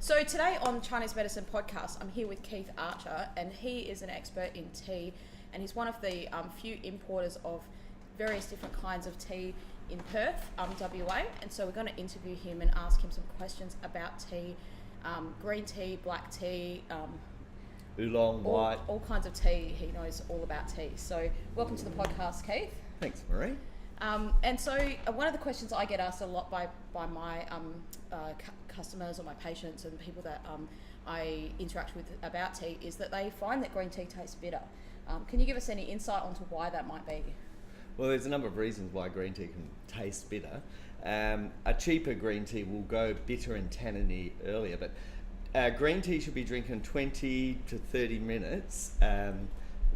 So today on Chinese Medicine Podcast, I'm here with Keith Archer, and he is an expert in tea, and he's one of the few importers of various different kinds of tea in Perth, WA. And so we're going to interview him and ask him some questions about tea, green tea, black tea, oolong, white. All kinds of tea. He knows all about tea. So welcome to the podcast, Keith. Thanks, Marie. And so one of the questions I get asked a lot by my customers or my patients and people that I interact with about tea is that they find that green tea tastes bitter. Can you give us any insight onto why that might be? Well, there's a number of reasons why green tea can taste bitter. A cheaper green tea will go bitter and tanniny earlier, but green tea should be drinking 20 to 30 minutes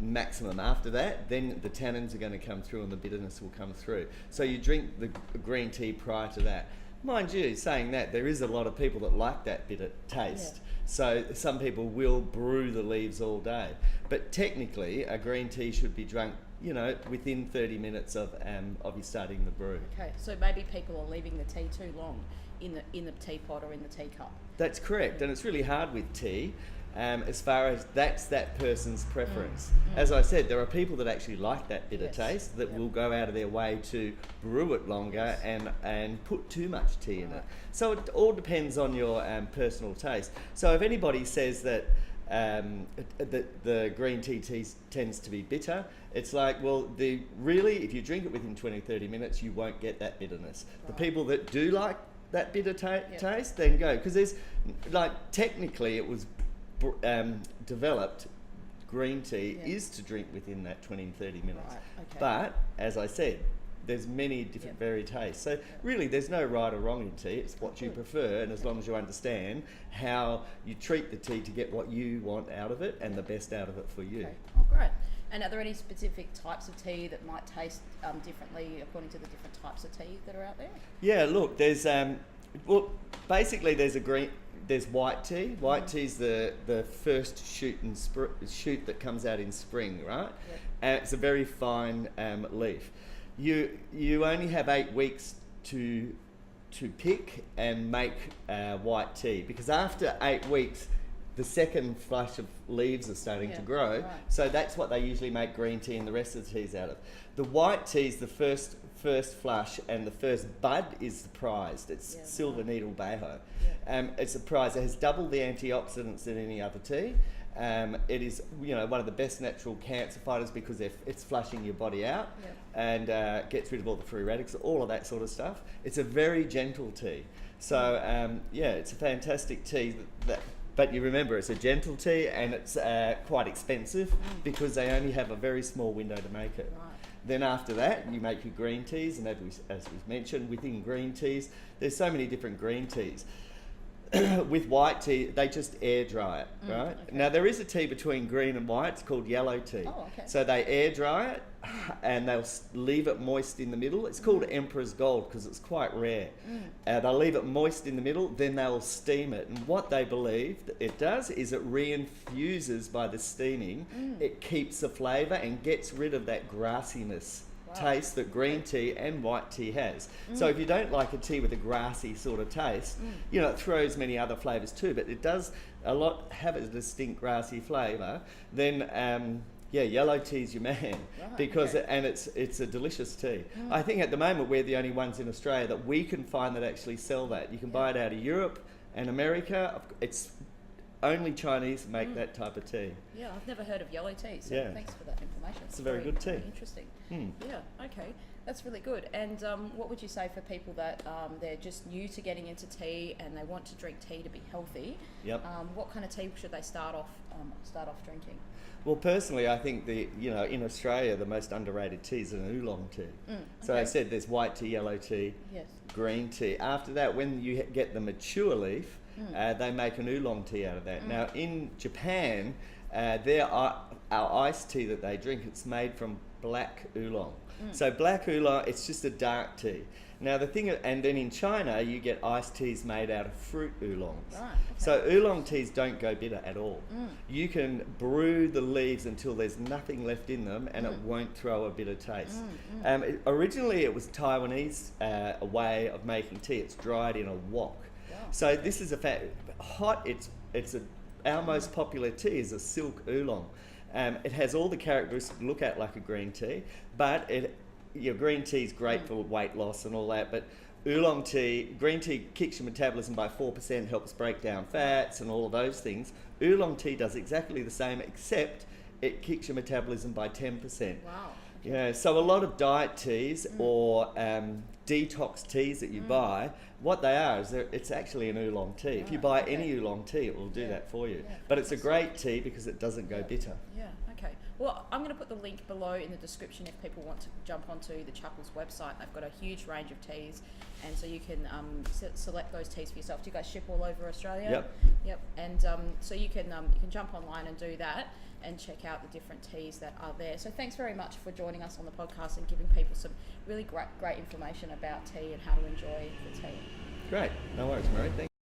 maximum. After that, then the tannins are going to come through and the bitterness will come through. So you drink the green tea prior to that. Mind you, saying that, there is a lot of people that like that bitter taste. Yeah. So some people will brew the leaves all day. But technically, a green tea should be drunk, within 30 minutes of you starting the brew. Okay, so maybe people are leaving the tea too long in the teapot or in the teacup. That's correct, and it's really hard with tea. As far as that's that person's preference. As I said, there are people that actually like that bitter taste that will go out of their way to brew it longer and put too much tea in it. So it all depends on your personal taste. So if anybody says that the green tea tends to be bitter, it's like, well, if you drink it within 20-30 minutes, you won't get that bitterness. Right. The people that do like that bitter taste, then go. Because there's, technically it was developed, green tea is to drink within that 20 and 30 minutes. Right, okay. But as I said, there's many different varied tastes. So really there's no right or wrong in tea, it's what you prefer, and as long as you understand how you treat the tea to get what you want out of it and the best out of it for you. Okay. Oh, great. And are there any specific types of tea that might taste differently according to the different types of tea that are out there? Yeah, look, there's basically there's white tea. White tea is the first shoot that comes out in spring, right? Yep. And it's a very fine leaf. You only have 8 weeks to pick and make white tea, because after 8 weeks the second flush of leaves are starting to grow. Right. So that's what they usually make green tea and the rest of the teas out of. The white tea is the first flush, and the first bud is the prized. It's silver needle Bayho. Yeah. It's a prize. It has double the antioxidants than any other tea. It is, one of the best natural cancer fighters because it's flushing your body out and gets rid of all the free radicals, all of that sort of stuff. It's a very gentle tea. So it's a fantastic tea. But you remember, it's a gentle tea, and it's quite expensive because they only have a very small window to make it. Right. Then after that, you make your green teas, and as we mentioned, within green teas, there's so many different green teas. With white tea, they just air dry it, right? Okay. Now, there is a tea between green and white. It's called yellow tea. Oh, okay. So they air dry it, and they'll leave it moist in the middle. It's called Emperor's Gold because it's quite rare. They'll leave it moist in the middle, then they'll steam it. And what they believe it does is it reinfuses by the steaming. It keeps the flavour and gets rid of that grassiness taste that green tea and white tea has. So if you don't like a tea with a grassy sort of taste, it throws many other flavours too, but it does have a distinct grassy flavour, then yellow tea's your man, because it's a delicious tea. I think at the moment we're the only ones in Australia that we can find that actually sell that. You can buy it out of Europe and America. It's only Chinese make that type of tea. Yeah, I've never heard of yellow tea, so thanks for that information. It's a very good tea. Very interesting. Yeah, okay. That's really good. And what would you say for people that they're just new to getting into tea and they want to drink tea to be healthy? Yep. What kind of tea should they start off drinking? Well, personally, I think in Australia the most underrated tea is an oolong tea. So I said there's white tea, yellow tea, green tea. After that, when you get the mature leaf, they make an oolong tea out of that. Now in Japan, our iced tea that they drink, it's made from black oolong. So black oolong, it's just a dark tea. Now the thing, and then in China you get iced teas made out of fruit oolongs. Right, okay. So oolong teas don't go bitter at all. You can brew the leaves until there's nothing left in them, and it won't throw a bitter taste. Originally it was Taiwanese way of making tea. It's dried in a wok. So this is hot. Our most popular tea is a silk oolong. It has all the characteristics to look at like a green tea, but your green tea is great for weight loss and all that, but green tea kicks your metabolism by 4%, helps break down fats and all of those things. Oolong tea does exactly the same, except it kicks your metabolism by 10%. Wow. Yeah, so a lot of diet teas or detox teas that you buy, what they are is it's actually an oolong tea. If you buy any oolong tea, it will do that for you. Yeah. But it's a great tea because it doesn't go bitter. Yeah, okay. Well, I'm going to put the link below in the description if people want to jump onto the Chuckles website. They've got a huge range of teas, and so you can select those teas for yourself. Do you guys ship all over Australia? Yep. And so you can jump online and do that and check out the different teas that are there. So thanks very much for joining us on the podcast and giving people some really great information about tea and how to enjoy the tea. Great. No worries, Murray. Thank you.